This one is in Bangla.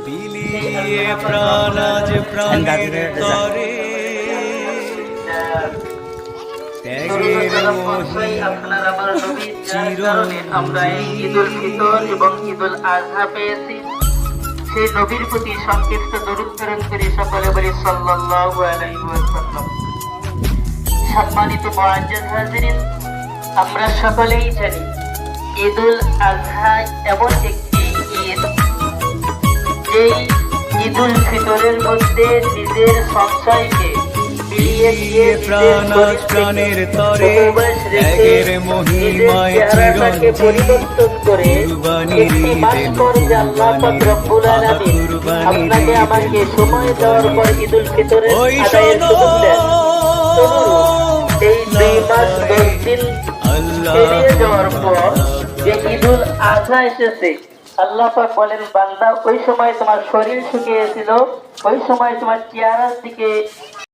বিলিয়ে প্রাণ আজ প্রাণের তরে ত্যাগের মহি চিরঞ্জীব আমরা এই ঈদুল ফিতর এবং ঈদুল আযহা পেয়েছি। সেই নবীর প্রতি সংক্ষিপ্ত দরুদ প্রেরণ করে সকলে বলি সাল্লাল্লাহু আলাইহি ওয়াসাল্লাম। সম্মানিত মুআজ্জাজ হাজিরিন, আমরা সকলেই জানি ঈদুল আযহা এমন একটি ঈদ, যেই ঈদুল ফিতরের মধ্যে নিজের সঞ্চয়কে বিলিয়ে দিয়ে প্রাণ আজ প্রাণের তরে ত্যাগের মহিমায় চিরঞ্জীব পরিবর্তন করে কুরবানির একটি মাস ঈদে পর যে আল্লাহ পাক রব্বুল আলামিন আপনাকে আমাকে সময় দেওয়ার পর ঈদুল ফিতরের ওই আদায়ের সুযোগ দেন। এই 2 মাস 10 দিন পেরিয়ে যাওয়ার পর যে ঈদুল আযহা এসেছে, আল্লাহ পাক বলেন, বান্দা ওই সময় তোমার শরীর শুকিয়েছিল, ওই সময় তোমার চেহারার দিকে